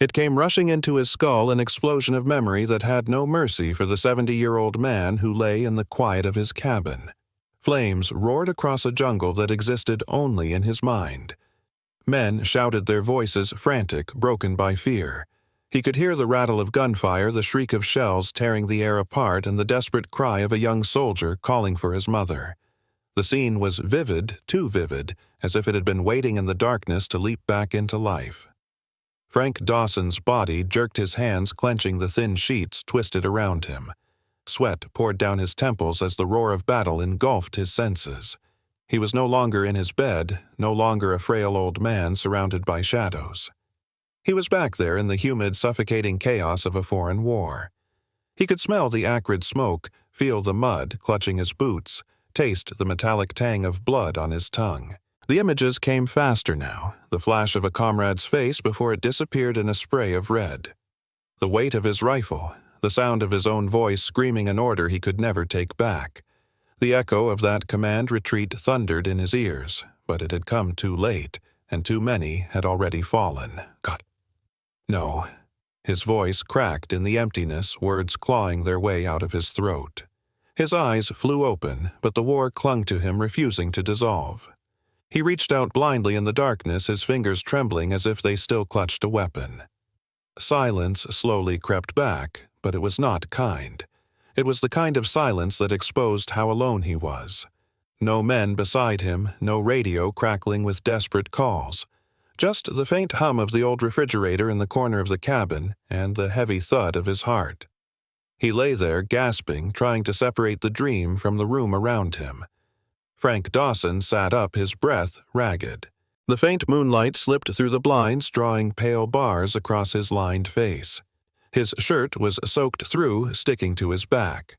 It came rushing into his skull, an explosion of memory that had no mercy for the 70-year-old man who lay in the quiet of his cabin. Flames roared across a jungle that existed only in his mind. Men shouted their voices frantic, broken by fear. He could hear the rattle of gunfire, the shriek of shells tearing the air apart, and the desperate cry of a young soldier calling for his mother. The scene was vivid, too vivid, as if it had been waiting in the darkness to leap back into life. Frank Dawson's body jerked, his hands clenching the thin sheets twisted around him. Sweat poured down his temples as the roar of battle engulfed his senses. He was no longer in his bed, no longer a frail old man surrounded by shadows. He was back there in the humid, suffocating chaos of a foreign war. He could smell the acrid smoke, feel the mud clutching his boots, taste the metallic tang of blood on his tongue. The images came faster now, the flash of a comrade's face before it disappeared in a spray of red. The weight of his rifle, the sound of his own voice screaming an order he could never take back. The echo of that command retreat thundered in his ears, but it had come too late, and too many had already fallen. God. No. His voice cracked in the emptiness, words clawing their way out of his throat. His eyes flew open, but the war clung to him, refusing to dissolve. He reached out blindly in the darkness, his fingers trembling as if they still clutched a weapon. Silence slowly crept back, but it was not kind. It was the kind of silence that exposed how alone he was. No men beside him, no radio crackling with desperate calls. Just the faint hum of the old refrigerator in the corner of the cabin and the heavy thud of his heart. He lay there, gasping, trying to separate the dream from the room around him. Frank Dawson sat up, his breath ragged. The faint moonlight slipped through the blinds, drawing pale bars across his lined face. His shirt was soaked through, sticking to his back.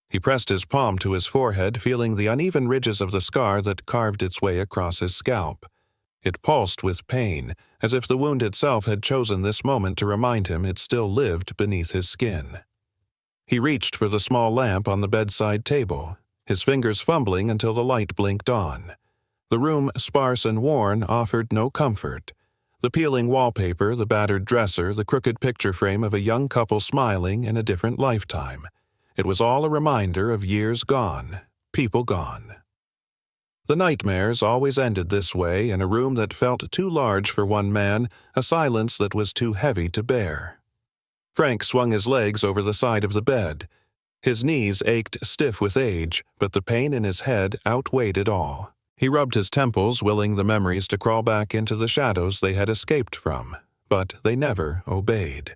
He pressed his palm to his forehead, feeling the uneven ridges of the scar that carved its way across his scalp. It pulsed with pain, as if the wound itself had chosen this moment to remind him it still lived beneath his skin. He reached for the small lamp on the bedside table, his fingers fumbling until the light blinked on. The room, sparse and worn, offered no comfort. The peeling wallpaper, the battered dresser, the crooked picture frame of a young couple smiling in a different lifetime. It was all a reminder of years gone, people gone. The nightmares always ended this way, in a room that felt too large for one man, a silence that was too heavy to bear. Frank swung his legs over the side of the bed. His knees ached stiff with age, but the pain in his head outweighed it all. He rubbed his temples, willing the memories to crawl back into the shadows they had escaped from, but they never obeyed.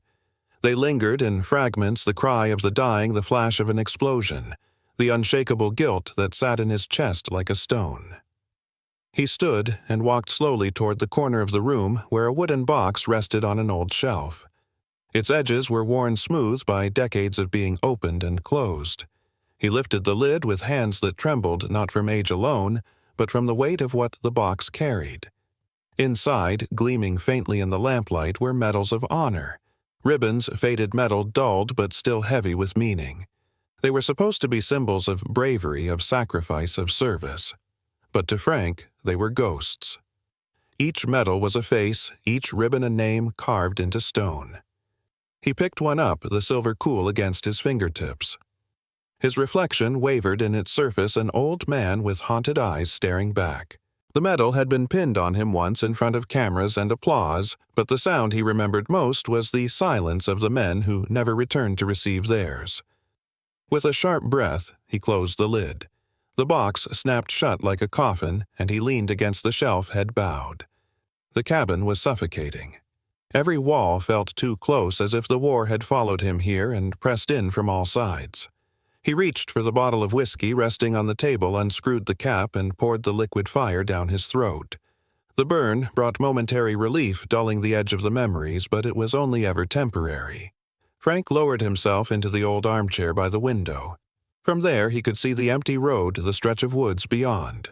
They lingered in fragments, the cry of the dying, the flash of an explosion, the unshakable guilt that sat in his chest like a stone. He stood and walked slowly toward the corner of the room where a wooden box rested on an old shelf. Its edges were worn smooth by decades of being opened and closed. He lifted the lid with hands that trembled not from age alone, but from the weight of what the box carried. Inside, gleaming faintly in the lamplight, were medals of honor, ribbons, faded metal dulled but still heavy with meaning. They were supposed to be symbols of bravery, of sacrifice, of service. But to Frank, they were ghosts. Each medal was a face, each ribbon a name carved into stone. He picked one up, the silver cool against his fingertips. His reflection wavered in its surface, an old man with haunted eyes staring back. The medal had been pinned on him once in front of cameras and applause, but the sound he remembered most was the silence of the men who never returned to receive theirs. With a sharp breath, he closed the lid. The box snapped shut like a coffin, and he leaned against the shelf, head bowed. The cabin was suffocating. Every wall felt too close, as if the war had followed him here and pressed in from all sides. He reached for the bottle of whiskey resting on the table, unscrewed the cap, and poured the liquid fire down his throat. The burn brought momentary relief, dulling the edge of the memories, but it was only ever temporary. Frank lowered himself into the old armchair by the window. From there he could see the empty road, the stretch of woods beyond.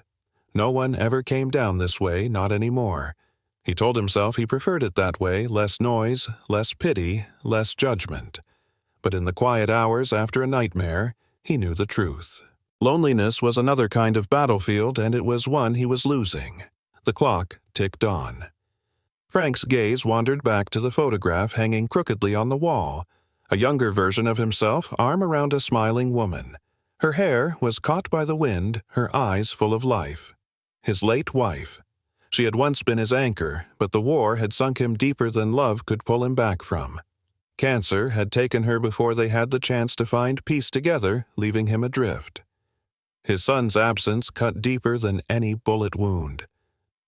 No one ever came down this way, not anymore. He told himself he preferred it that way, less noise, less pity, less judgment. But in the quiet hours after a nightmare, he knew the truth. Loneliness was another kind of battlefield, and it was one he was losing. The clock ticked on. Frank's gaze wandered back to the photograph hanging crookedly on the wall, a younger version of himself, arm around a smiling woman. Her hair was caught by the wind, her eyes full of life. His late wife. She had once been his anchor, but the war had sunk him deeper than love could pull him back from. Cancer had taken her before they had the chance to find peace together, leaving him adrift. His son's absence cut deeper than any bullet wound.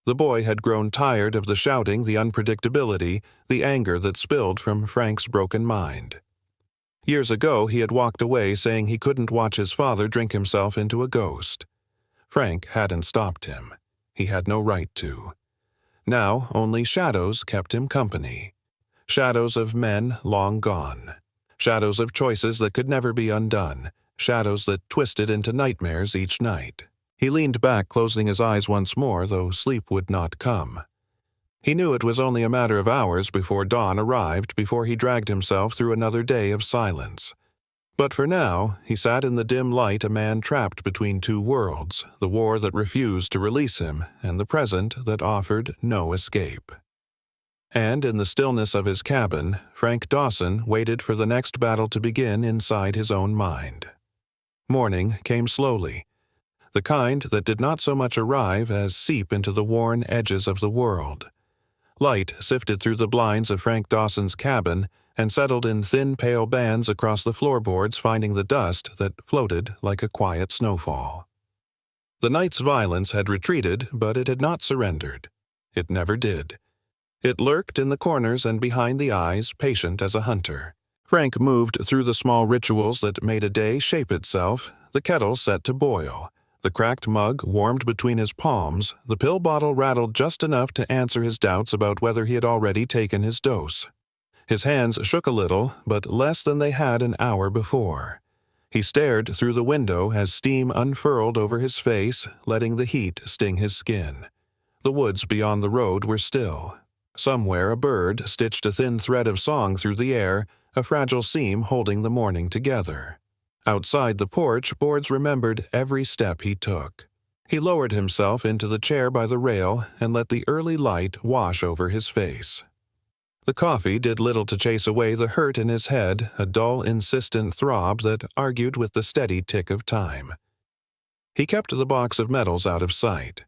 The boy had grown tired of the shouting, the unpredictability, the anger that spilled from Frank's broken mind. Years ago, he had walked away saying he couldn't watch his father drink himself into a ghost. Frank hadn't stopped him. He had no right to. Now, only shadows kept him company. Shadows of men long gone. Shadows of choices that could never be undone. Shadows that twisted into nightmares each night. He leaned back, closing his eyes once more, though sleep would not come. He knew it was only a matter of hours before dawn arrived, before he dragged himself through another day of silence. But for now, he sat in the dim light, a man trapped between two worlds, the war that refused to release him, and the present that offered no escape. And in the stillness of his cabin, Frank Dawson waited for the next battle to begin inside his own mind. Morning came slowly, the kind that did not so much arrive as seep into the worn edges of the world. Light sifted through the blinds of Frank Dawson's cabin and settled in thin pale bands across the floorboards, finding the dust that floated like a quiet snowfall. The night's violence had retreated, but it had not surrendered. It never did. It lurked in the corners and behind the eyes, patient as a hunter. Frank moved through the small rituals that made a day shape itself, the kettle set to boil. The cracked mug warmed between his palms, the pill bottle rattled just enough to answer his doubts about whether he had already taken his dose. His hands shook a little, but less than they had an hour before. He stared through the window as steam unfurled over his face, letting the heat sting his skin. The woods beyond the road were still. Somewhere a bird stitched a thin thread of song through the air, a fragile seam holding the morning together. Outside the porch, Boards remembered every step he took. He lowered himself into the chair by the rail and let the early light wash over his face. The coffee did little to chase away the hurt in his head, a dull, insistent throb that argued with the steady tick of time. He kept the box of medals out of sight.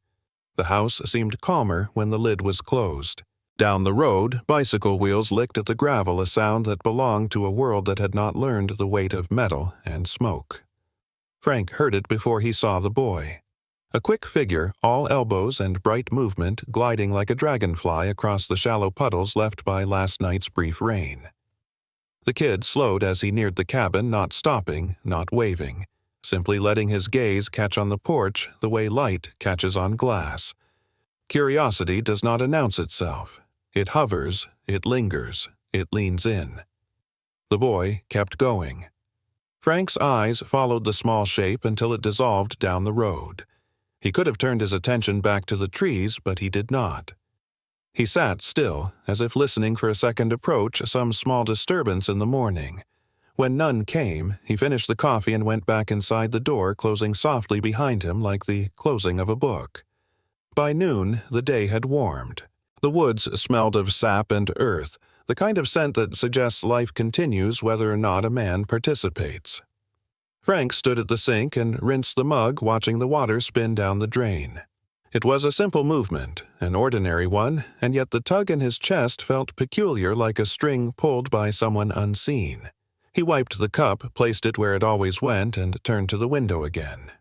The house seemed calmer when the lid was closed. Down the road, bicycle wheels licked at the gravel, a sound that belonged to a world that had not learned the weight of metal and smoke. Frank heard it before he saw the boy. A quick figure, all elbows and bright movement, gliding like a dragonfly across the shallow puddles left by last night's brief rain. The kid slowed as he neared the cabin, not stopping, not waving, simply letting his gaze catch on the porch the way light catches on glass. Curiosity does not announce itself. It hovers, it lingers, it leans in. The boy kept going. Frank's eyes followed the small shape until it dissolved down the road. He could have turned his attention back to the trees, but he did not. He sat still, as if listening for a second approach, some small disturbance in the morning. When none came, he finished the coffee and went back inside the door, closing softly behind him like the closing of a book. By noon, the day had warmed. The woods smelled of sap and earth, the kind of scent that suggests life continues whether or not a man participates. Frank stood at the sink and rinsed the mug, watching the water spin down the drain. It was a simple movement, an ordinary one, and yet the tug in his chest felt peculiar, like a string pulled by someone unseen. He wiped the cup, placed it where it always went, and turned to the window again.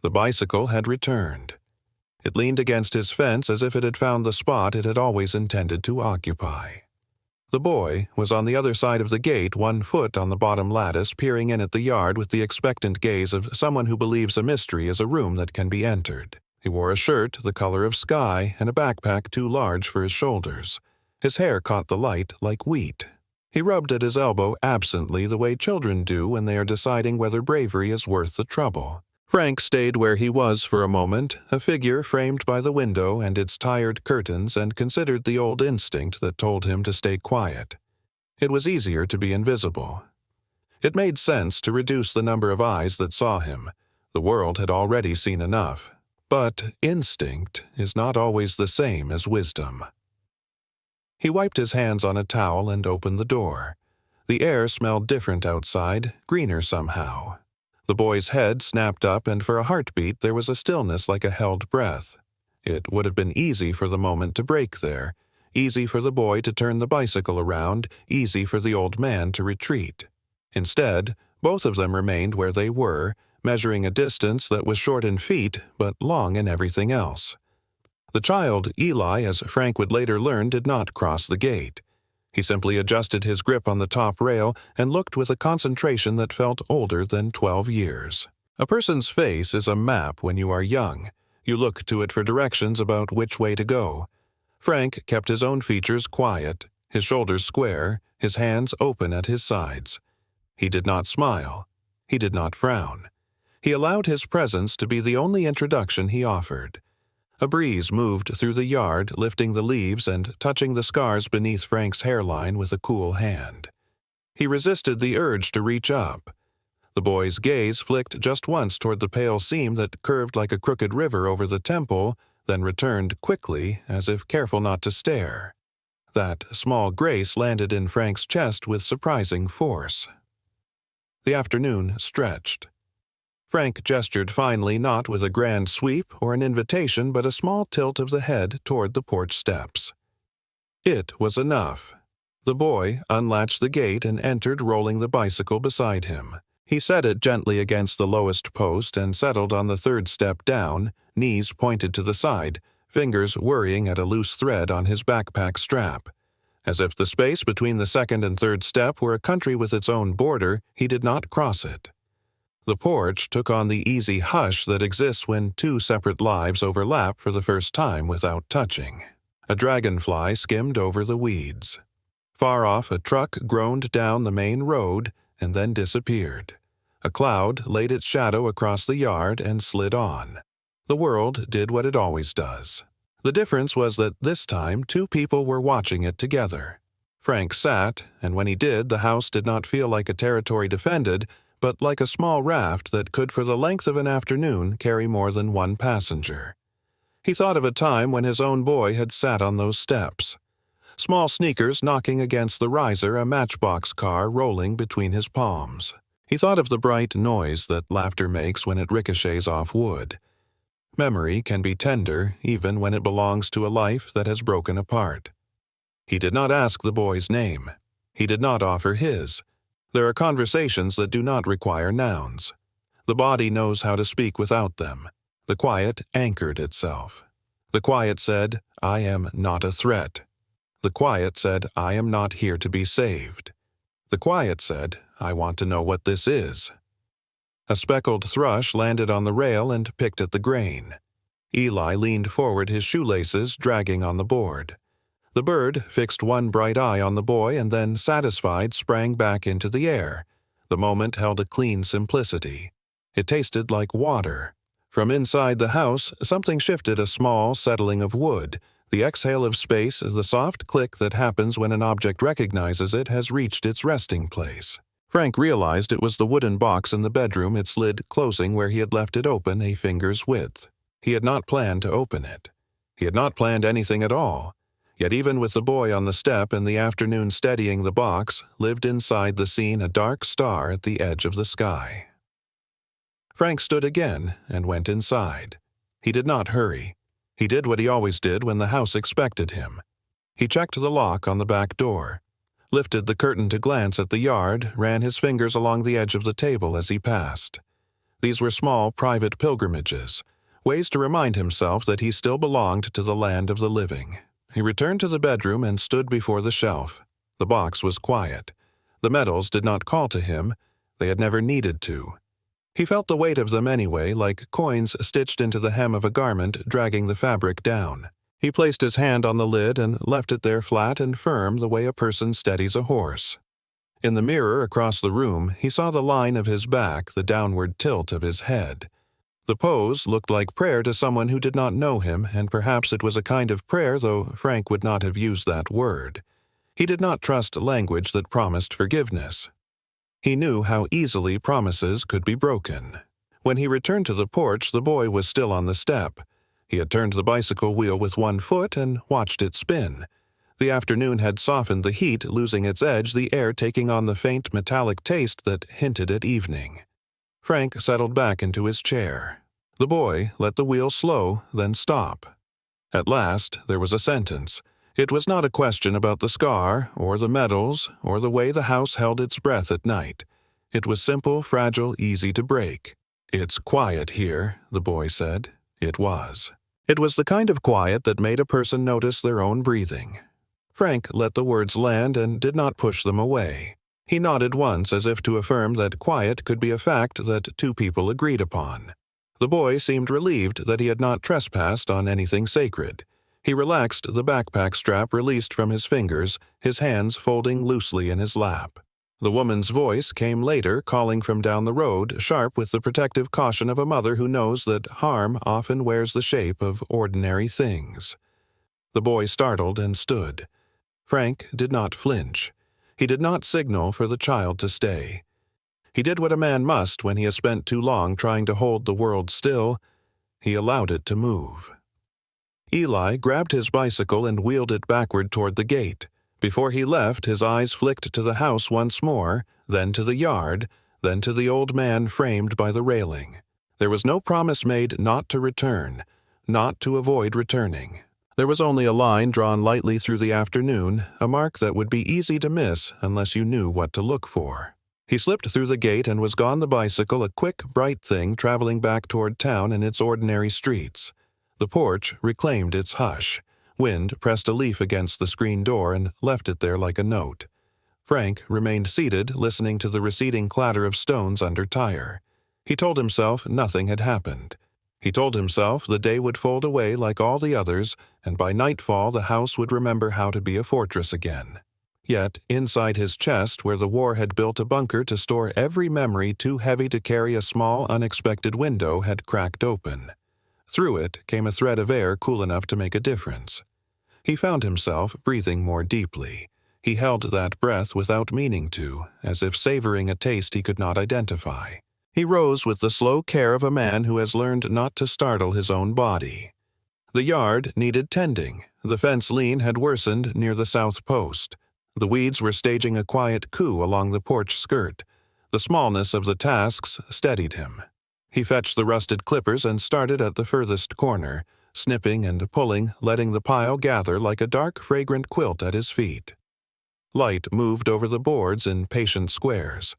The bicycle had returned. It leaned against his fence as if it had found the spot it had always intended to occupy. The boy was on the other side of the gate, 1 foot on the bottom lattice, peering in at the yard with the expectant gaze of someone who believes a mystery is a room that can be entered. He wore a shirt the color of sky and a backpack too large for his shoulders. His hair caught the light like wheat. He rubbed at his elbow absently, the way children do when they are deciding whether bravery is worth the trouble. Frank stayed where he was for a moment, a figure framed by the window and its tired curtains, and considered the old instinct that told him to stay quiet. It was easier to be invisible. It made sense to reduce the number of eyes that saw him. The world had already seen enough. But instinct is not always the same as wisdom. He wiped his hands on a towel and opened the door. The air smelled different outside, greener somehow. The boy's head snapped up, and for a heartbeat there was a stillness like a held breath. It would have been easy for the moment to break there, easy for the boy to turn the bicycle around, easy for the old man to retreat. Instead, both of them remained where they were, measuring a distance that was short in feet but long in everything else. The child, Eli, as Frank would later learn, did not cross the gate. He simply adjusted his grip on the top rail and looked with a concentration that felt older than 12 years. A person's face is a map when you are young. You look to it for directions about which way to go. Frank kept his own features quiet, his shoulders square, his hands open at his sides. He did not smile. He did not frown. He allowed his presence to be the only introduction he offered. A breeze moved through the yard, lifting the leaves and touching the scars beneath Frank's hairline with a cool hand. He resisted the urge to reach up. The boy's gaze flicked just once toward the pale seam that curved like a crooked river over the temple, then returned quickly, as if careful not to stare. That small grace landed in Frank's chest with surprising force. The afternoon stretched. Frank gestured finally, not with a grand sweep or an invitation, but a small tilt of the head toward the porch steps. It was enough. The boy unlatched the gate and entered, rolling the bicycle beside him. He set it gently against the lowest post and settled on the third step down, knees pointed to the side, fingers worrying at a loose thread on his backpack strap. As if the space between the second and third step were a country with its own border, he did not cross it. The porch took on the easy hush that exists when two separate lives overlap for the first time without touching. A dragonfly skimmed over the weeds. Far off, a truck groaned down the main road and then disappeared. A cloud laid its shadow across the yard and slid on. The world did what it always does. The difference was that this time 2 people were watching it together. Frank sat, and when he did, the house did not feel like a territory defended, but like a small raft that could for the length of an afternoon carry more than one passenger. He thought of a time when his own boy had sat on those steps. Small sneakers knocking against the riser, a matchbox car rolling between his palms. He thought of the bright noise that laughter makes when it ricochets off wood. Memory can be tender even when it belongs to a life that has broken apart. He did not ask the boy's name. He did not offer his. There are conversations that do not require nouns. The body knows how to speak without them. The quiet anchored itself. The quiet said, "I am not a threat." The quiet said, "I am not here to be saved." The quiet said, "I want to know what this is." A speckled thrush landed on the rail and picked at the grain. Eli leaned forward, his shoelaces dragging on the board. The bird fixed one bright eye on the boy and then, satisfied, sprang back into the air. The moment held a clean simplicity. It tasted like water. From inside the house, something shifted, a small settling of wood. The exhale of space, the soft click that happens when an object recognizes it, has reached its resting place. Frank realized it was the wooden box in the bedroom, its lid closing where he had left it open a finger's width. He had not planned to open it. He had not planned anything at all. Yet even with the boy on the step and the afternoon steadying the box, lived inside the scene a dark star at the edge of the sky. Frank stood again and went inside. He did not hurry. He did what he always did when the house expected him. He checked the lock on the back door, lifted the curtain to glance at the yard, ran his fingers along the edge of the table as he passed. These were small private pilgrimages, ways to remind himself that he still belonged to the land of the living. He returned to the bedroom and stood before the shelf. The box was quiet. The medals did not call to him. They had never needed to. He felt the weight of them anyway, like coins stitched into the hem of a garment, dragging the fabric down. He placed his hand on the lid and left it there flat and firm the way a person steadies a horse. In the mirror across the room, he saw the line of his back, the downward tilt of his head. The pose looked like prayer to someone who did not know him, and perhaps it was a kind of prayer, though Frank would not have used that word. He did not trust language that promised forgiveness. He knew how easily promises could be broken. When he returned to the porch, the boy was still on the step. He had turned the bicycle wheel with one foot and watched it spin. The afternoon had softened the heat, losing its edge, the air taking on the faint metallic taste that hinted at evening. Frank settled back into his chair. The boy let the wheel slow, then stop. At last, there was a sentence. It was not a question about the scar, or the medals, or the way the house held its breath at night. It was simple, fragile, easy to break. "It's quiet here," the boy said. It was. It was the kind of quiet that made a person notice their own breathing. Frank let the words land and did not push them away. He nodded once as if to affirm that quiet could be a fact that two people agreed upon. The boy seemed relieved that he had not trespassed on anything sacred. He relaxed the backpack strap released from his fingers, his hands folding loosely in his lap. The woman's voice came later, calling from down the road, sharp with the protective caution of a mother who knows that harm often wears the shape of ordinary things. The boy startled and stood. Frank did not flinch. He did not signal for the child to stay. He did what a man must when he has spent too long trying to hold the world still. He allowed it to move. Eli grabbed his bicycle and wheeled it backward toward the gate. Before he left, his eyes flicked to the house once more, then to the yard, then to the old man framed by the railing. There was no promise made not to return, not to avoid returning. There was only a line drawn lightly through the afternoon, a mark that would be easy to miss unless you knew what to look for. He slipped through the gate and was gone, the bicycle, a quick, bright thing traveling back toward town and its ordinary streets. The porch reclaimed its hush. Wind pressed a leaf against the screen door and left it there like a note. Frank remained seated, listening to the receding clatter of stones under tire. He told himself nothing had happened. He told himself the day would fold away like all the others, and by nightfall the house would remember how to be a fortress again. Yet, inside his chest, where the war had built a bunker to store every memory too heavy to carry, a small, unexpected window had cracked open. Through it came a thread of air cool enough to make a difference. He found himself breathing more deeply. He held that breath without meaning to, as if savoring a taste he could not identify. He rose with the slow care of a man who has learned not to startle his own body. The yard needed tending. The fence lean had worsened near the south post. The weeds were staging a quiet coup along the porch skirt. The smallness of the tasks steadied him. He fetched the rusted clippers and started at the furthest corner, snipping and pulling, letting the pile gather like a dark, fragrant quilt at his feet. Light moved over the boards in patient squares.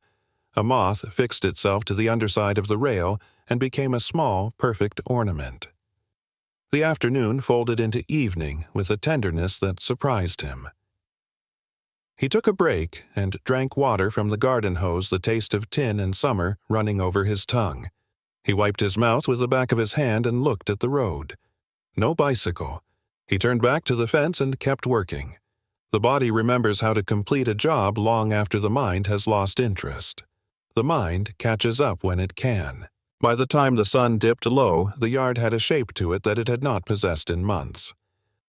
A moth fixed itself to the underside of the rail and became a small, perfect ornament. The afternoon folded into evening with a tenderness that surprised him. He took a break and drank water from the garden hose, the taste of tin and summer running over his tongue. He wiped his mouth with the back of his hand and looked at the road. No bicycle. He turned back to the fence and kept working. The body remembers how to complete a job long after the mind has lost interest. The mind catches up when it can. By the time the sun dipped low, the yard had a shape to it that it had not possessed in months.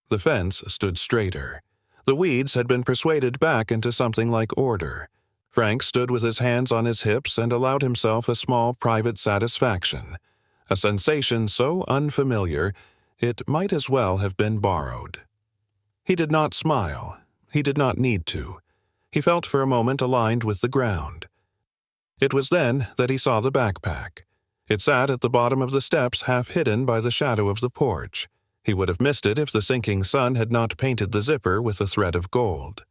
The fence stood straighter. The weeds had been persuaded back into something like order. Frank stood with his hands on his hips and allowed himself a small private satisfaction, a sensation so unfamiliar it might as well have been borrowed. He did not smile. He did not need to. He felt for a moment aligned with the ground. It was then that he saw the backpack. It sat at the bottom of the steps, half hidden by the shadow of the porch. He would have missed it if the sinking sun had not painted the zipper with a thread of gold.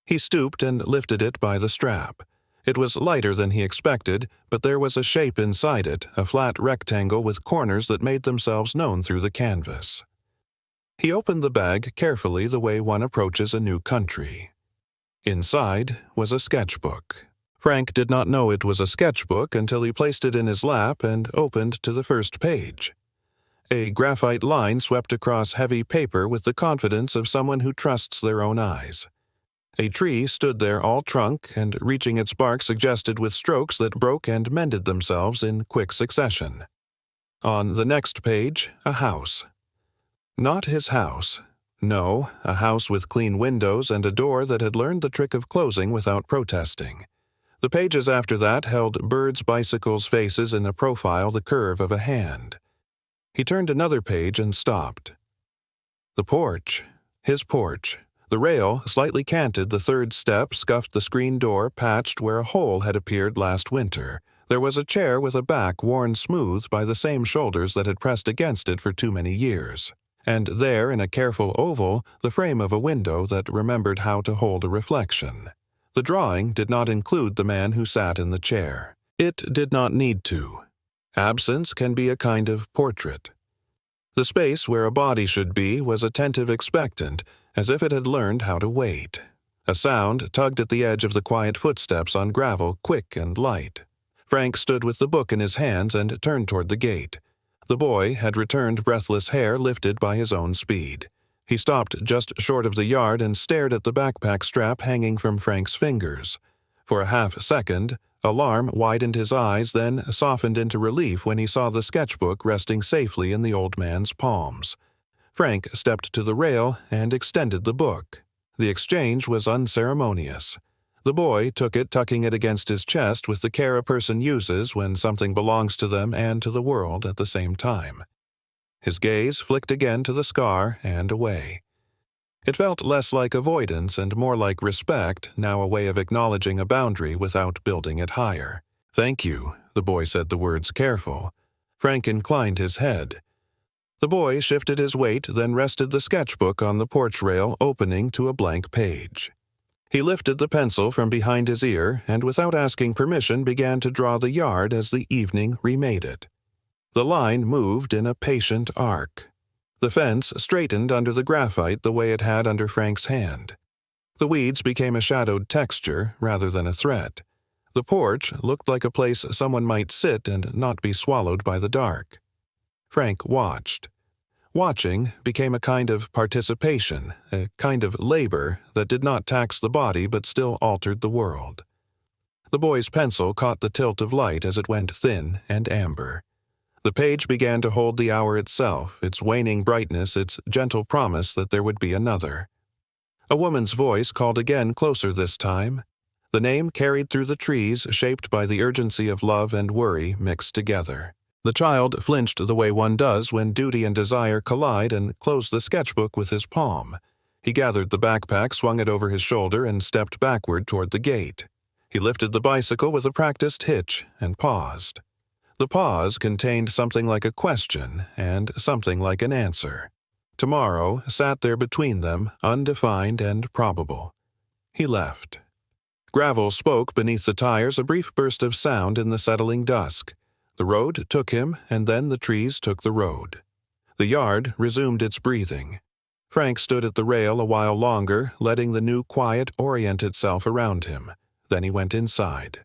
He stooped and lifted it by the strap. It was lighter than he expected, but there was a shape inside it, a flat rectangle with corners that made themselves known through the canvas. He opened the bag carefully, the way one approaches a new country. Inside was a sketchbook. Frank did not know it was a sketchbook until he placed it in his lap and opened to the first page. A graphite line swept across heavy paper with the confidence of someone who trusts their own eyes. A tree stood there, all trunk, and reaching its bark suggested with strokes that broke and mended themselves in quick succession. On the next page, a house. Not his house. No, a house with clean windows and a door that had learned the trick of closing without protesting. The pages after that held birds' bicycles' faces in a profile the curve of a hand. He turned another page and stopped. The porch. His porch. The rail slightly canted, the third step scuffed the screen door patched where a hole had appeared last winter. There was a chair with a back worn smooth by the same shoulders that had pressed against it for too many years. And there, in a careful oval, the frame of a window that remembered how to hold a reflection. The drawing did not include the man who sat in the chair. It did not need to. Absence can be a kind of portrait. The space where a body should be was attentive, expectant, as if it had learned how to wait. A sound tugged at the edge of the quiet footsteps on gravel, quick and light. Frank stood with the book in his hands and turned toward the gate. The boy had returned, breathless hair lifted by his own speed. He stopped just short of the yard and stared at the backpack strap hanging from Frank's fingers. For a half-second, alarm widened his eyes, then softened into relief when he saw the sketchbook resting safely in the old man's palms. Frank stepped to the rail and extended the book. The exchange was unceremonious. The boy took it, tucking it against his chest with the care a person uses when something belongs to them and to the world at the same time. His gaze flicked again to the scar and away. It felt less like avoidance and more like respect, now a way of acknowledging a boundary without building it higher. "Thank you," the boy said, the words careful. Frank inclined his head. The boy shifted his weight, then rested the sketchbook on the porch rail, opening to a blank page. He lifted the pencil from behind his ear and, without asking permission, began to draw the yard as the evening remade it. The line moved in a patient arc. The fence straightened under the graphite the way it had under Frank's hand. The weeds became a shadowed texture rather than a threat. The porch looked like a place someone might sit and not be swallowed by the dark. Frank watched. Watching became a kind of participation, a kind of labor that did not tax the body but still altered the world. The boy's pencil caught the tilt of light as it went thin and amber. The page began to hold the hour itself, its waning brightness, its gentle promise that there would be another. A woman's voice called again, closer this time. The name carried through the trees, shaped by the urgency of love and worry mixed together. The child flinched the way one does when duty and desire collide and closed the sketchbook with his palm. He gathered the backpack, swung it over his shoulder, and stepped backward toward the gate. He lifted the bicycle with a practiced hitch and paused. The pause contained something like a question and something like an answer. Tomorrow sat there between them, undefined and probable. He left. Gravel spoke beneath the tires, a brief burst of sound in the settling dusk. The road took him, and then the trees took the road. The yard resumed its breathing. Frank stood at the rail a while longer, letting the new quiet orient itself around him. Then he went inside.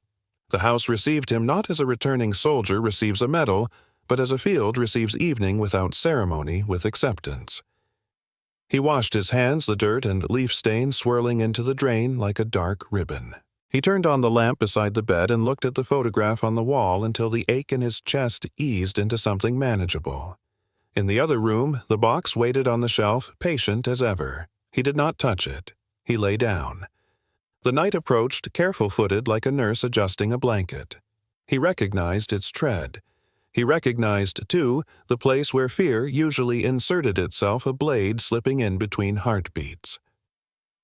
The house received him not as a returning soldier receives a medal, but as a field receives evening without ceremony, with acceptance. He washed his hands, the dirt and leaf stains swirling into the drain like a dark ribbon. He turned on the lamp beside the bed and looked at the photograph on the wall until the ache in his chest eased into something manageable. In the other room, the box waited on the shelf, patient as ever. He did not touch it. He lay down. The night approached, careful-footed like a nurse adjusting a blanket. He recognized its tread. He recognized, too, the place where fear usually inserted itself, a blade slipping in between heartbeats.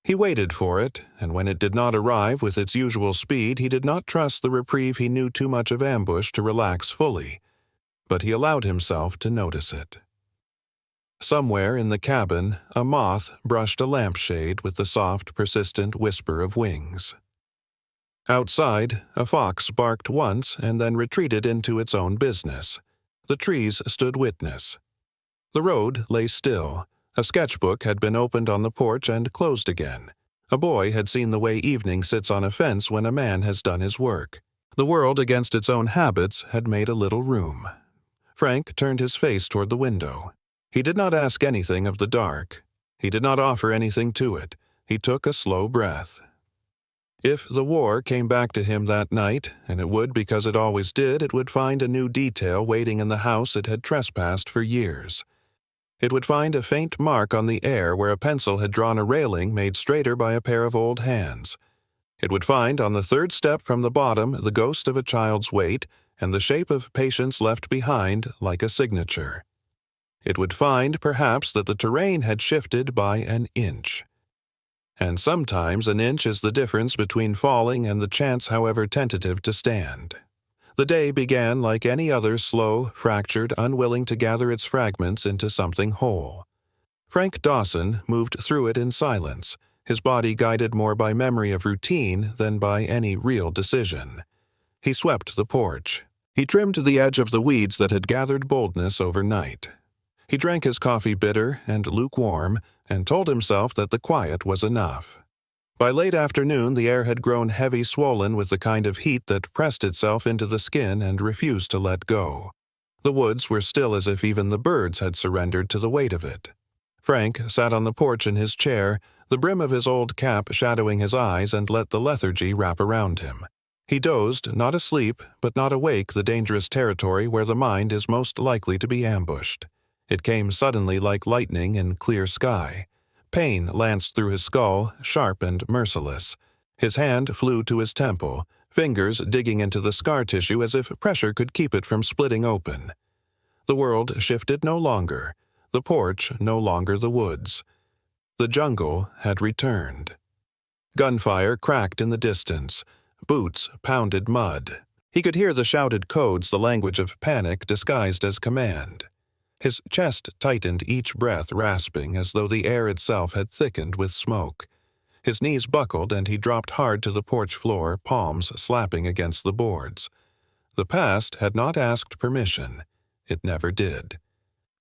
He waited for it, and when it did not arrive with its usual speed, he did not trust the reprieve he knew too much of ambush to relax fully, but he allowed himself to notice it. Somewhere in the cabin, a moth brushed a lampshade with the soft, persistent whisper of wings. Outside, a fox barked once and then retreated into its own business. The trees stood witness. The road lay still. A sketchbook had been opened on the porch and closed again. A boy had seen the way evening sits on a fence when a man has done his work. The world, against its own habits, had made a little room. Frank turned his face toward the window. He did not ask anything of the dark. He did not offer anything to it. He took a slow breath. If the war came back to him that night, and it would because it always did, it would find a new detail waiting in the house it had trespassed for years. It would find a faint mark on the air where a pencil had drawn a railing made straighter by a pair of old hands. It would find on the third step from the bottom the ghost of a child's weight and the shape of patience left behind like a signature. It would find, perhaps, that the terrain had shifted by an inch. and sometimes an inch is the difference between falling and the chance, however tentative, to stand. The day began like any other, slow, fractured, unwilling to gather its fragments into something whole. Frank Dawson moved through it in silence, his body guided more by memory of routine than by any real decision. He swept the porch. He trimmed the edge of the weeds that had gathered boldness overnight. He drank his coffee bitter and lukewarm and told himself that the quiet was enough. By late afternoon, the air had grown heavy, swollen with the kind of heat that pressed itself into the skin and refused to let go. The woods were still as if even the birds had surrendered to the weight of it. Frank sat on the porch in his chair, the brim of his old cap shadowing his eyes, and let the lethargy wrap around him. He dozed, not asleep, but not awake, the dangerous territory where the mind is most likely to be ambushed. It came suddenly like lightning in clear sky. Pain lanced through his skull, sharp and merciless. His hand flew to his temple, fingers digging into the scar tissue as if pressure could keep it from splitting open. The world shifted no longer, the porch no longer the woods. The jungle had returned. Gunfire cracked in the distance. Boots pounded mud. He could hear the shouted codes, the language of panic disguised as command. His chest tightened, each breath rasping as though the air itself had thickened with smoke. His knees buckled and he dropped hard to the porch floor, palms slapping against the boards. The past had not asked permission. It never did.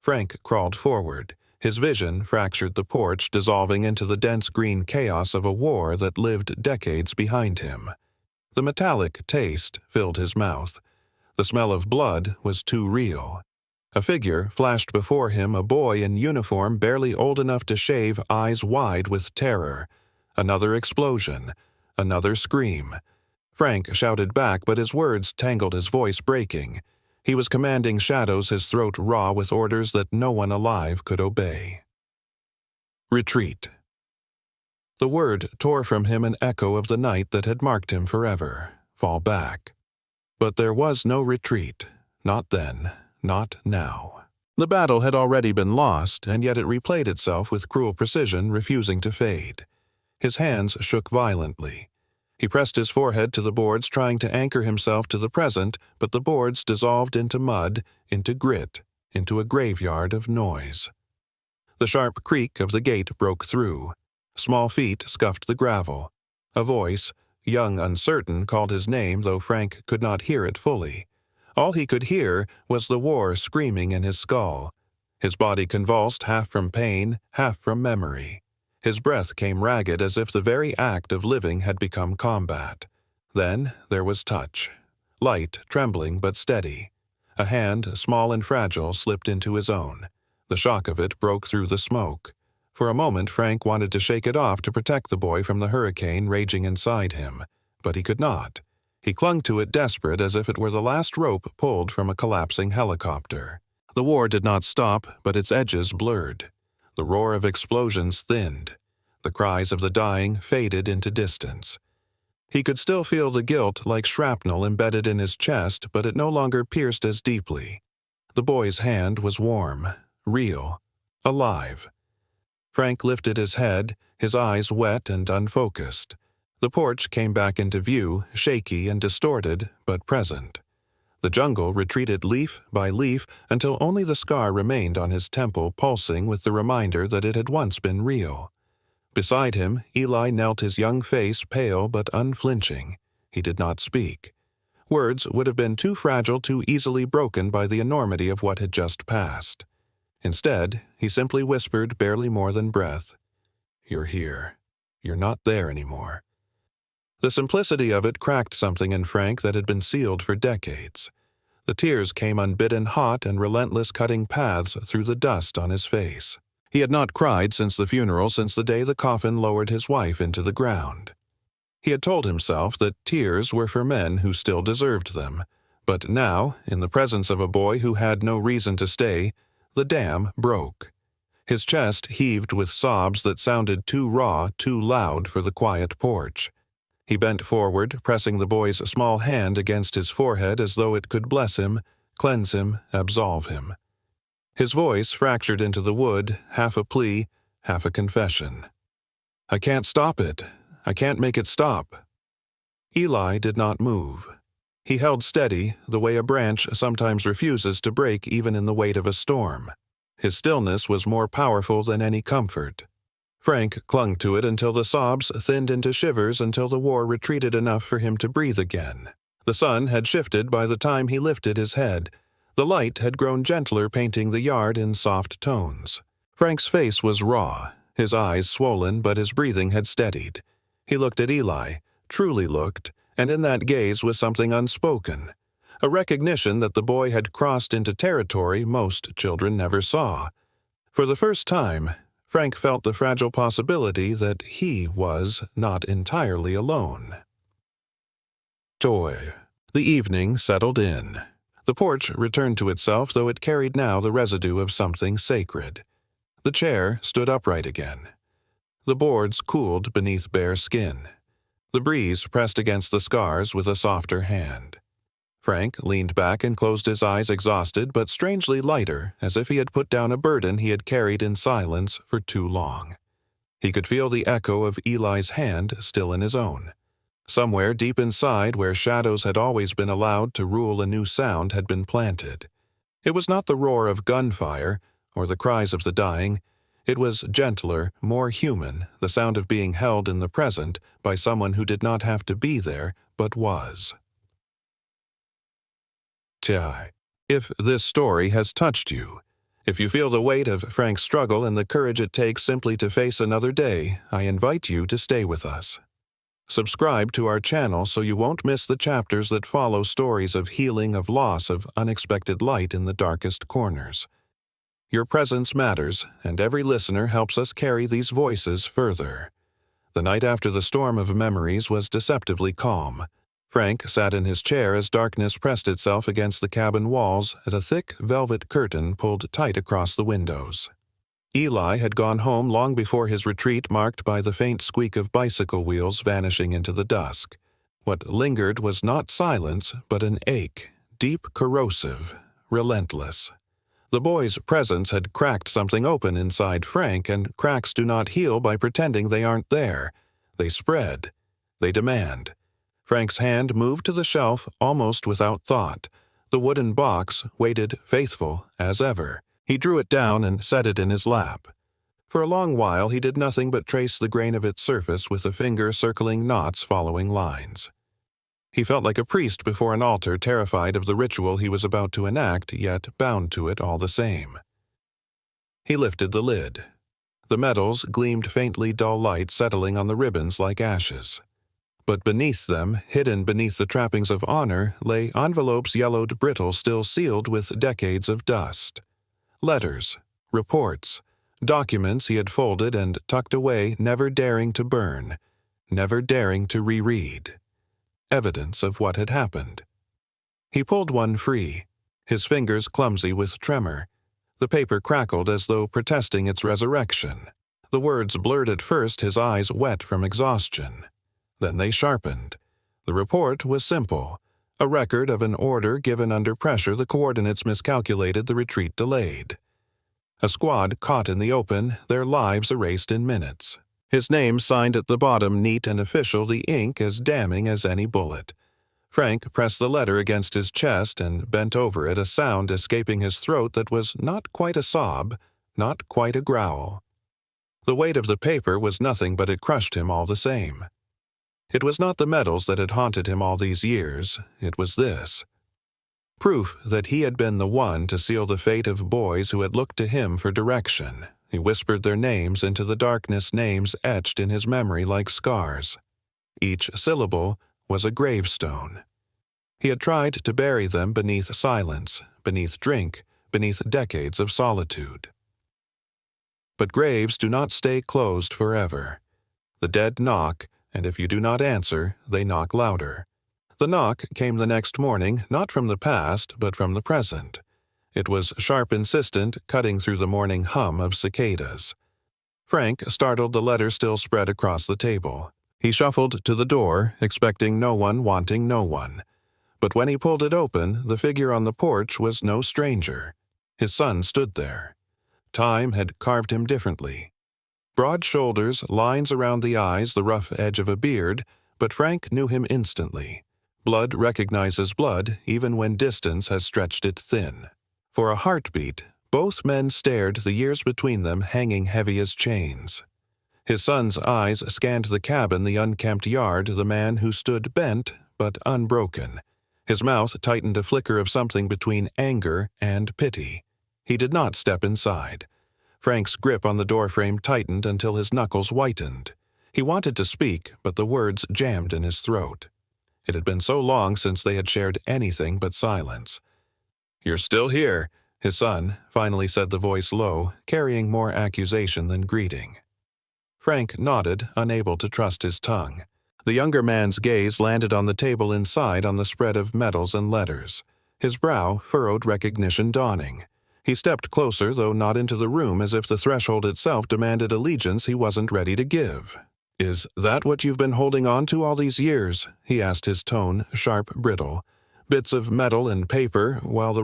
Frank crawled forward. His vision fractured the porch, dissolving into the dense green chaos of a war that lived decades behind him. The metallic taste filled his mouth. The smell of blood was too real. A figure flashed before him, a boy in uniform barely old enough to shave, eyes wide with terror. Another explosion. Another scream. Frank shouted back, but his words tangled, his voice breaking. He was commanding shadows, his throat raw with orders that no one alive could obey. Retreat. The word tore from him an echo of the night that had marked him forever. Fall back. But there was no retreat. Not then. Not now. The battle had already been lost, and yet it replayed itself with cruel precision, refusing to fade. His hands shook violently. He pressed his forehead to the boards, trying to anchor himself to the present, but the boards dissolved into mud, into grit, into a graveyard of noise. The sharp creak of the gate broke through. Small feet scuffed the gravel. A voice, young, uncertain, called his name, though Frank could not hear it fully. All he could hear was the war screaming in his skull. His body convulsed, half from pain, half from memory. His breath came ragged, as if the very act of living had become combat. Then there was touch. Light, trembling but steady. A hand, small and fragile, slipped into his own. The shock of it broke through the smoke. For a moment Frank wanted to shake it off to protect the boy from the hurricane raging inside him, but he could not. He clung to it, desperate, as if it were the last rope pulled from a collapsing helicopter. The war did not stop, but its edges blurred. The roar of explosions thinned. The cries of the dying faded into distance. He could still feel the guilt like shrapnel embedded in his chest, but it no longer pierced as deeply. The boy's hand was warm, real, alive. Frank lifted his head, his eyes wet and unfocused. The porch came back into view, shaky and distorted, but present. The jungle retreated leaf by leaf until only the scar remained on his temple, pulsing with the reminder that it had once been real. Beside him, Eli knelt, his young face pale but unflinching. He did not speak. Words would have been too fragile, too easily broken by the enormity of what had just passed. Instead, he simply whispered, barely more than breath, "You're here. You're not there anymore." The simplicity of it cracked something in Frank that had been sealed for decades. The tears came unbidden, hot and relentless, cutting paths through the dust on his face. He had not cried since the funeral, since the day the coffin lowered his wife into the ground. He had told himself that tears were for men who still deserved them. But now, in the presence of a boy who had no reason to stay, the dam broke. His chest heaved with sobs that sounded too raw, too loud for the quiet porch. He bent forward, pressing the boy's small hand against his forehead as though it could bless him, cleanse him, absolve him. His voice fractured into the wood, half a plea, half a confession. "I can't stop it. I can't make it stop." Eli did not move. He held steady, the way a branch sometimes refuses to break even in the weight of a storm. His stillness was more powerful than any comfort. Frank clung to it until the sobs thinned into shivers, until the war retreated enough for him to breathe again. The sun had shifted by the time he lifted his head. The light had grown gentler, painting the yard in soft tones. Frank's face was raw, his eyes swollen, but his breathing had steadied. He looked at Eli, truly looked, and in that gaze was something unspoken, a recognition that the boy had crossed into territory most children never saw. For the first time, Frank felt the fragile possibility that he was not entirely alone. Toy. The evening settled in. The porch returned to itself, though it carried now the residue of something sacred. The chair stood upright again. The boards cooled beneath bare skin. The breeze pressed against the scars with a softer hand. Frank leaned back and closed his eyes, exhausted but strangely lighter, as if he had put down a burden he had carried in silence for too long. He could feel the echo of Eli's hand still in his own. Somewhere deep inside, where shadows had always been allowed to rule, a new sound had been planted. It was not the roar of gunfire or the cries of the dying. It was gentler, more human, the sound of being held in the present by someone who did not have to be there, but was. If this story has touched you, if you feel the weight of Frank's struggle and the courage it takes simply to face another day, I invite you to stay with us. Subscribe to our channel so you won't miss the chapters that follow, stories of healing, of loss, of unexpected light in the darkest corners. Your presence matters, and every listener helps us carry these voices further. The night after the storm of memories was deceptively calm. Frank sat in his chair as darkness pressed itself against the cabin walls at a thick velvet curtain pulled tight across the windows. Eli had gone home long before his retreat, marked by the faint squeak of bicycle wheels vanishing into the dusk. What lingered was not silence, but an ache, deep, corrosive, relentless. The boy's presence had cracked something open inside Frank, and cracks do not heal by pretending they aren't there. They spread. They demand. Frank's hand moved to the shelf almost without thought. The wooden box waited faithful as ever. He drew it down and set it in his lap. For a long while he did nothing but trace the grain of its surface with a finger, circling knots, following lines. He felt like a priest before an altar, terrified of the ritual he was about to enact, yet bound to it all the same. He lifted the lid. The metals gleamed faintly, dull light settling on the ribbons like ashes. But beneath them, hidden beneath the trappings of honor, lay envelopes yellowed brittle, still sealed with decades of dust. Letters, reports, documents he had folded and tucked away, never daring to burn, never daring to reread. Evidence of what had happened. He pulled one free, his fingers clumsy with tremor. The paper crackled as though protesting its resurrection. The words blurred at first, his eyes wet from exhaustion. Then they sharpened. The report was simple. A record of an order given under pressure, the coordinates miscalculated, the retreat delayed. A squad caught in the open, their lives erased in minutes. His name signed at the bottom, neat and official, the ink as damning as any bullet. Frank pressed the letter against his chest and bent over it, a sound escaping his throat that was not quite a sob, not quite a growl. The weight of the paper was nothing, but it crushed him all the same. It was not the medals that had haunted him all these years, it was this. Proof that he had been the one to seal the fate of boys who had looked to him for direction. He whispered their names into the darkness, names etched in his memory like scars. Each syllable was a gravestone. He had tried to bury them beneath silence, beneath drink, beneath decades of solitude. But graves do not stay closed forever. The dead knock, and if you do not answer, they knock louder. The knock came the next morning, not from the past, but from the present. It was sharp, insistent, cutting through the morning hum of cicadas. Frank startled, the letter still spread across the table. He shuffled to the door, expecting no one, wanting no one. But when he pulled it open, the figure on the porch was no stranger. His son stood there. Time had carved him differently. Broad shoulders, lines around the eyes, the rough edge of a beard, but Frank knew him instantly. Blood recognizes blood even when distance has stretched it thin. For a heartbeat, both men stared, the years between them hanging heavy as chains. His son's eyes scanned the cabin, the unkempt yard, the man who stood bent but unbroken. His mouth tightened a flicker of something between anger and pity. He did not step inside. Frank's grip on the doorframe tightened until his knuckles whitened. He wanted to speak, but the words jammed in his throat. It had been so long since they had shared anything but silence. "You're still here," his son finally said, the voice low, carrying more accusation than greeting. Frank nodded, unable to trust his tongue. The younger man's gaze landed on the table inside, on the spread of medals and letters. His brow furrowed, recognition dawning. He stepped closer, though not into the room, as if the threshold itself demanded allegiance he wasn't ready to give. "Is that what you've been holding on to all these years?" he asked, his tone sharp, brittle. "Bits of metal and paper, while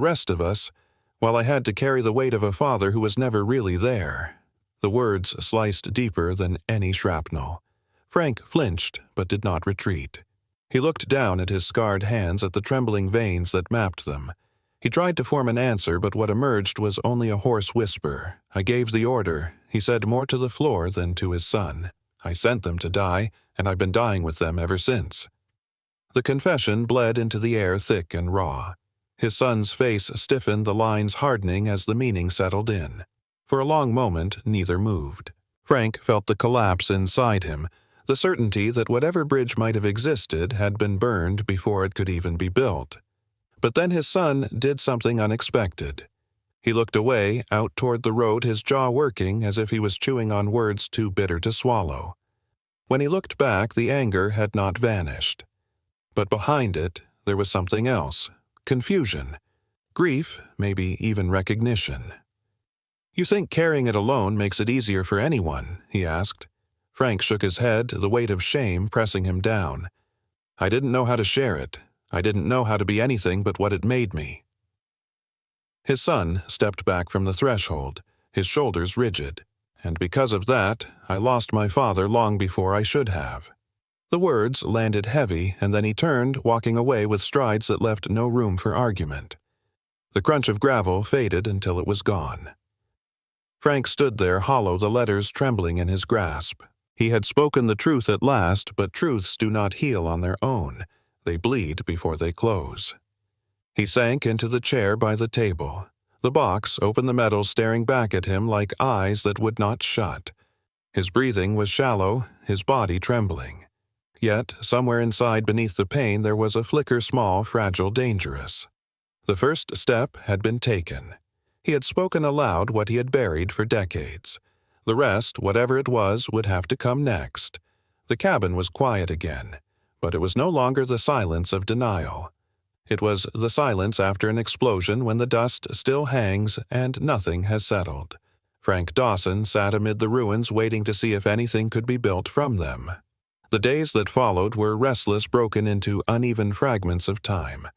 I had to carry the weight of a father who was never really there." The words sliced deeper than any shrapnel. Frank flinched, but did not retreat. He looked down at his scarred hands, at the trembling veins that mapped them. He tried to form an answer, but what emerged was only a hoarse whisper. "I gave the order," he said, more to the floor than to his son. "I sent them to die, and I've been dying with them ever since." The confession bled into the air thick and raw. His son's face stiffened, the lines hardening as the meaning settled in. For a long moment, neither moved. Frank felt the collapse inside him, the certainty that whatever bridge might have existed had been burned before it could even be built. But then his son did something unexpected. He looked away, out toward the road, his jaw working as if he was chewing on words too bitter to swallow. When he looked back, the anger had not vanished. But behind it, there was something else. Confusion. Grief, maybe even recognition. "You think carrying it alone makes it easier for anyone?" he asked. Frank shook his head, the weight of shame pressing him down. "I didn't know how to share it. I didn't know how to be anything but what it made me." His son stepped back from the threshold, his shoulders rigid. "And because of that, I lost my father long before I should have." The words landed heavy, and then he turned, walking away with strides that left no room for argument. The crunch of gravel faded until it was gone. Frank stood there, hollow, the letters trembling in his grasp. He had spoken the truth at last, but truths do not heal on their own. They bleed before they close. He sank into the chair by the table. The box opened, the metal staring back at him like eyes that would not shut. His breathing was shallow, his body trembling. Yet, somewhere inside beneath the pain, there was a flicker, small, fragile, dangerous. The first step had been taken. He had spoken aloud what he had buried for decades. The rest, whatever it was, would have to come next. The cabin was quiet again, but it was no longer the silence of denial. It was the silence after an explosion, when the dust still hangs and nothing has settled. Frank Dawson sat amid the ruins, waiting to see if anything could be built from them. The days that followed were restless, broken into uneven fragments of time.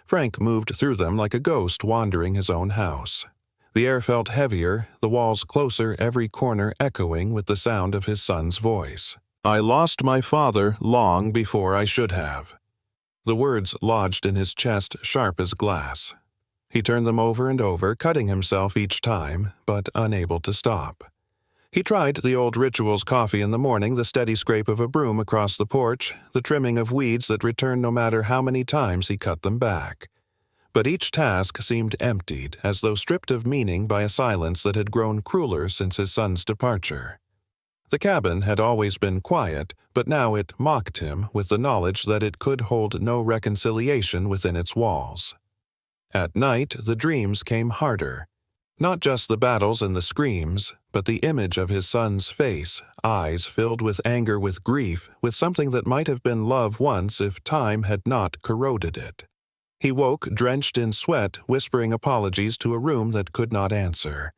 Frank moved through them like a ghost wandering his own house. The air felt heavier, the walls closer, every corner echoing with the sound of his son's voice. "I lost my father long before I should have." The words lodged in his chest, sharp as glass. He turned them over and over, cutting himself each time, but unable to stop. He tried the old rituals: coffee in the morning, the steady scrape of a broom across the porch, the trimming of weeds that returned no matter how many times he cut them back. But each task seemed emptied, as though stripped of meaning by a silence that had grown crueler since his son's departure. The cabin had always been quiet, but now it mocked him with the knowledge that it could hold no reconciliation within its walls. At night, the dreams came harder. Not just the battles and the screams, but the image of his son's face, eyes filled with anger, with grief, with something that might have been love once if time had not corroded it. He woke, drenched in sweat, whispering apologies to a room that could not answer.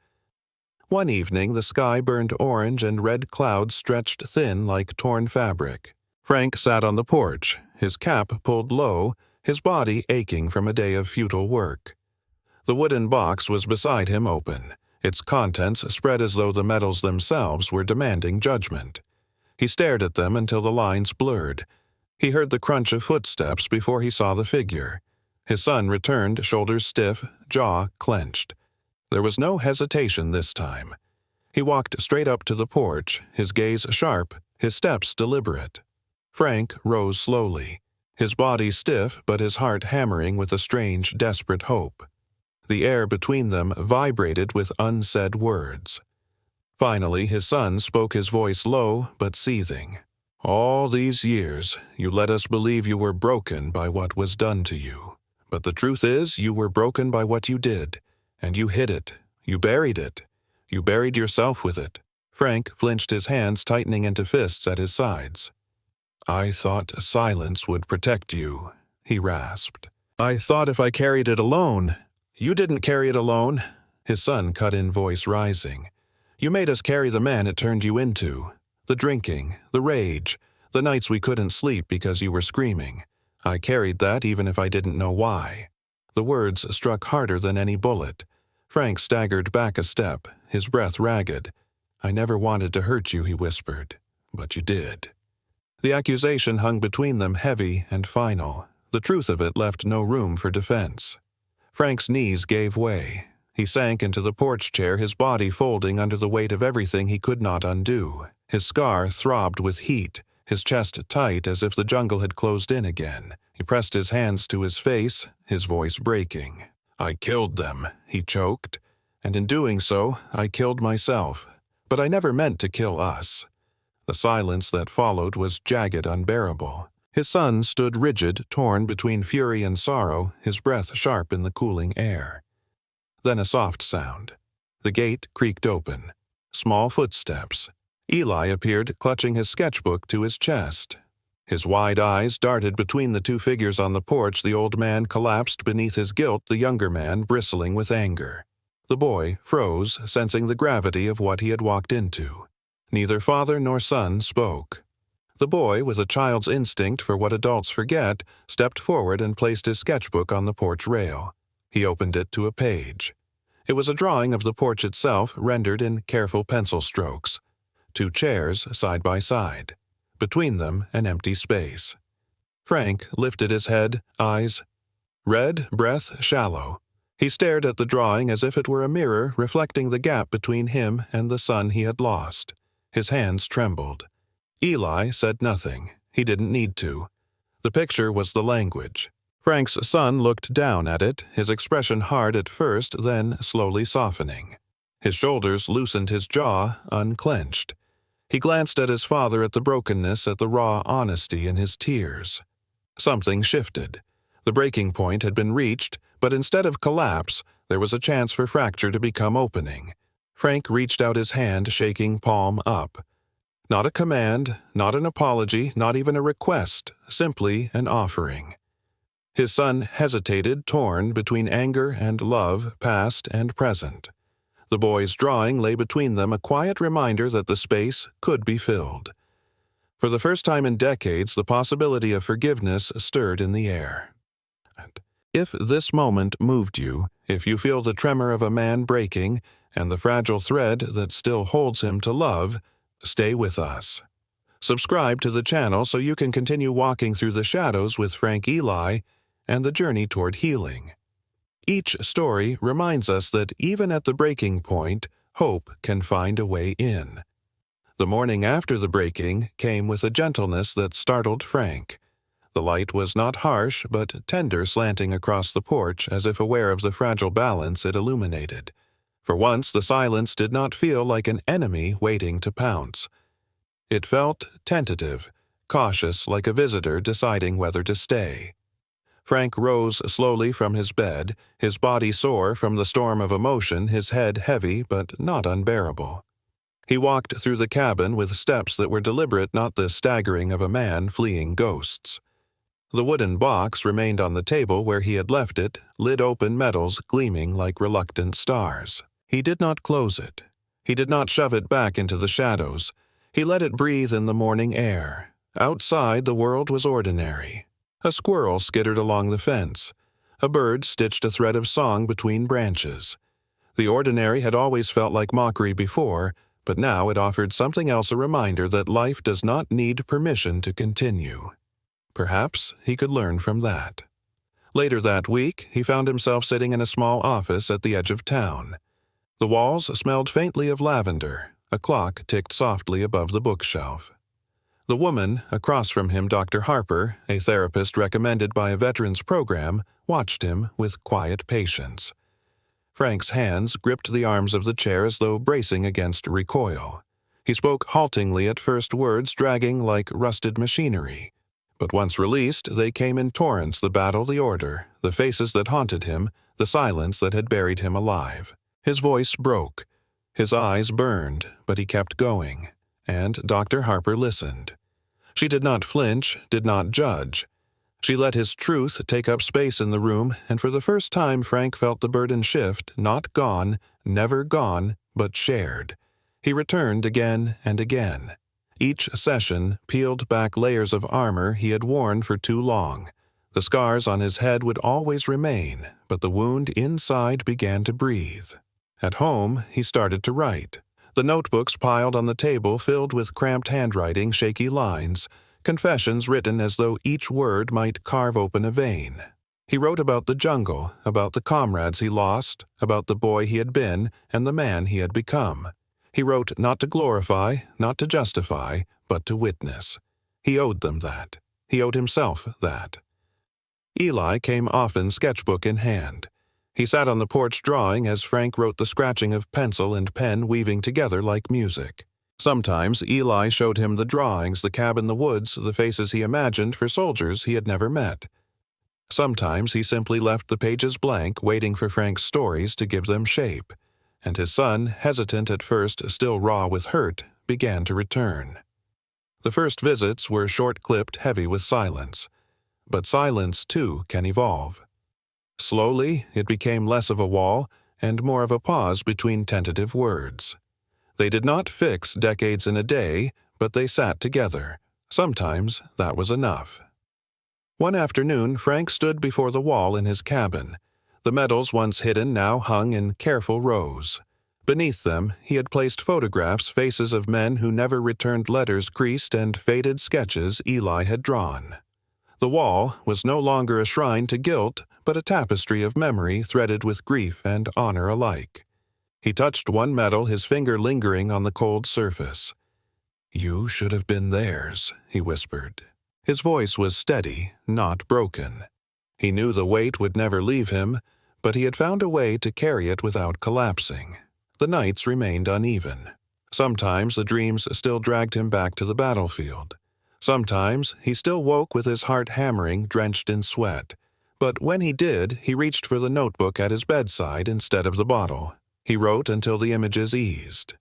One evening, the sky burned orange and red clouds stretched thin like torn fabric. Frank sat on the porch, his cap pulled low, his body aching from a day of futile work. The wooden box was beside him, open. Its contents spread as though the metals themselves were demanding judgment. He stared at them until the lines blurred. He heard the crunch of footsteps before he saw the figure. His son returned, shoulders stiff, jaw clenched. There was no hesitation this time. He walked straight up to the porch, his gaze sharp, his steps deliberate. Frank rose slowly, his body stiff but his heart hammering with a strange, desperate hope. The air between them vibrated with unsaid words. Finally, his son spoke, his voice low but seething. "All these years, you let us believe you were broken by what was done to you. But the truth is, you were broken by what you did, and you hid it. You buried it. You buried yourself with it." Frank flinched, his hands tightening into fists at his sides. "I thought silence would protect you," he rasped. "I thought if I carried it alone—" "You didn't carry it alone," his son cut in, voice rising. "You made us carry the man it turned you into. The drinking, the rage, the nights we couldn't sleep because you were screaming. I carried that even if I didn't know why." The words struck harder than any bullet. Frank staggered back a step, his breath ragged. "I never wanted to hurt you," he whispered. "But you did." The accusation hung between them, heavy and final. The truth of it left no room for defense. Frank's knees gave way. He sank into the porch chair, his body folding under the weight of everything he could not undo. His scar throbbed with heat, his chest tight as if the jungle had closed in again. He pressed his hands to his face, his voice breaking. "I killed them," he choked, "and in doing so, I killed myself. But I never meant to kill us." The silence that followed was jagged, unbearable. His son stood rigid, torn between fury and sorrow, his breath sharp in the cooling air. Then a soft sound. The gate creaked open. Small footsteps. Eli appeared, clutching his sketchbook to his chest. His wide eyes darted between the two figures on the porch. The old man collapsed beneath his guilt, the younger man bristling with anger. The boy froze, sensing the gravity of what he had walked into. Neither father nor son spoke. The boy, with a child's instinct for what adults forget, stepped forward and placed his sketchbook on the porch rail. He opened it to a page. It was a drawing of the porch itself, rendered in careful pencil strokes. 2 chairs side by side. Between them, an empty space. Frank lifted his head, eyes red, breath shallow. He stared at the drawing as if it were a mirror reflecting the gap between him and the son he had lost. His hands trembled. Eli said nothing. He didn't need to. The picture was the language. Frank's son looked down at it, his expression hard at first, then slowly softening. His shoulders loosened, his jaw unclenched. He glanced at his father, at the brokenness, at the raw honesty in his tears. Something shifted. The breaking point had been reached, but instead of collapse, there was a chance for fracture to become opening. Frank reached out his hand, shaking palm up. Not a command, not an apology, not even a request, simply an offering. His son hesitated, torn between anger and love, past and present. The boy's drawing lay between them, a quiet reminder that the space could be filled. For the first time in decades, the possibility of forgiveness stirred in the air. And if this moment moved you, if you feel the tremor of a man breaking and the fragile thread that still holds him to love, stay with us. Subscribe to the channel so you can continue walking through the shadows with Frank Eli and the journey toward healing. Each story reminds us that even at the breaking point, hope can find a way in. The morning after the breaking came with a gentleness that startled Frank. The light was not harsh, but tender, slanting across the porch as if aware of the fragile balance it illuminated. For once, the silence did not feel like an enemy waiting to pounce. It felt tentative, cautious, like a visitor deciding whether to stay. Frank rose slowly from his bed, his body sore from the storm of emotion, his head heavy but not unbearable. He walked through the cabin with steps that were deliberate, not the staggering of a man fleeing ghosts. The wooden box remained on the table where he had left it, lid open, metals gleaming like reluctant stars. He did not close it. He did not shove it back into the shadows. He let it breathe in the morning air. Outside, the world was ordinary. A squirrel skittered along the fence. A bird stitched a thread of song between branches. The ordinary had always felt like mockery before, but now it offered something else, a reminder that life does not need permission to continue. Perhaps he could learn from that. Later that week, he found himself sitting in a small office at the edge of town. The walls smelled faintly of lavender. A clock ticked softly above the bookshelf. The woman, across from him, Dr. Harper, a therapist recommended by a veterans program, watched him with quiet patience. Frank's hands gripped the arms of the chair as though bracing against recoil. He spoke haltingly at first, words dragging like rusted machinery. But once released, they came in torrents: the battle, the order, the faces that haunted him, the silence that had buried him alive. His voice broke. His eyes burned, but he kept going. And Dr. Harper listened. She did not flinch, did not judge. She let his truth take up space in the room, and for the first time Frank felt the burden shift, not gone, never gone, but shared. He returned again and again. Each session peeled back layers of armor he had worn for too long. The scars on his head would always remain, but the wound inside began to breathe. At home, he started to write. The notebooks piled on the table filled with cramped handwriting, shaky lines, confessions written as though each word might carve open a vein. He wrote about the jungle, about the comrades he lost, about the boy he had been, and the man he had become. He wrote not to glorify, not to justify, but to witness. He owed them that. He owed himself that. Eli came often, sketchbook in hand. He sat on the porch drawing as Frank wrote, the scratching of pencil and pen weaving together like music. Sometimes Eli showed him the drawings, the cabin, the woods, the faces he imagined for soldiers he had never met. Sometimes he simply left the pages blank, waiting for Frank's stories to give them shape. And his son, hesitant at first, still raw with hurt, began to return. The first visits were short-clipped, heavy with silence. But silence, too, can evolve. Slowly, it became less of a wall and more of a pause between tentative words. They did not fix decades in a day, but they sat together. Sometimes that was enough. One afternoon, Frank stood before the wall in his cabin. The medals once hidden now hung in careful rows. Beneath them, he had placed photographs, faces of men who never returned letters, creased and faded sketches Eli had drawn. The wall was no longer a shrine to guilt, but a tapestry of memory threaded with grief and honor alike. He touched one medal, his finger lingering on the cold surface. "You should have been theirs," he whispered. His voice was steady, not broken. He knew the weight would never leave him, but he had found a way to carry it without collapsing. The nights remained uneven. Sometimes the dreams still dragged him back to the battlefield. Sometimes he still woke with his heart hammering, drenched in sweat. But when he did, he reached for the notebook at his bedside instead of the bottle. He wrote until the images eased.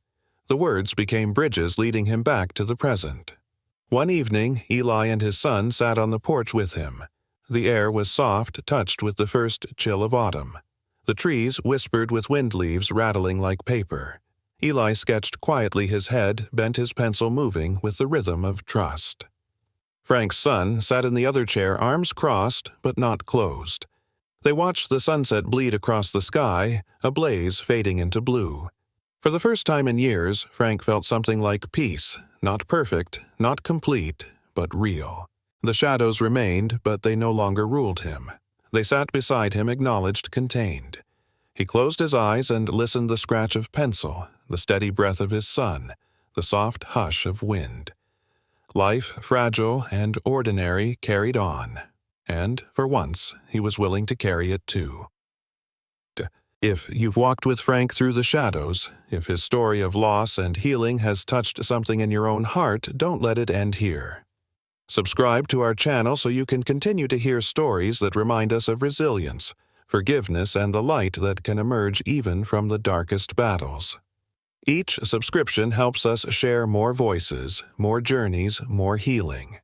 The words became bridges leading him back to the present. One evening, Eli and his son sat on the porch with him. The air was soft, touched with the first chill of autumn. The trees whispered with wind leaves rattling like paper. Eli sketched quietly, his head, bent, his pencil moving with the rhythm of trust. Frank's son sat in the other chair, arms crossed but not closed. They watched the sunset bleed across the sky, a blaze fading into blue. For the first time in years, Frank felt something like peace, not perfect, not complete, but real. The shadows remained, but they no longer ruled him. They sat beside him, acknowledged, contained. He closed his eyes and listened, the scratch of pencil, the steady breath of his son, the soft hush of wind. Life, fragile and ordinary, carried on, and, for once, he was willing to carry it too. If you've walked with Frank through the shadows, if his story of loss and healing has touched something in your own heart, don't let it end here. Subscribe to our channel so you can continue to hear stories that remind us of resilience, forgiveness, and the light that can emerge even from the darkest battles. Each subscription helps us share more voices, more journeys, more healing.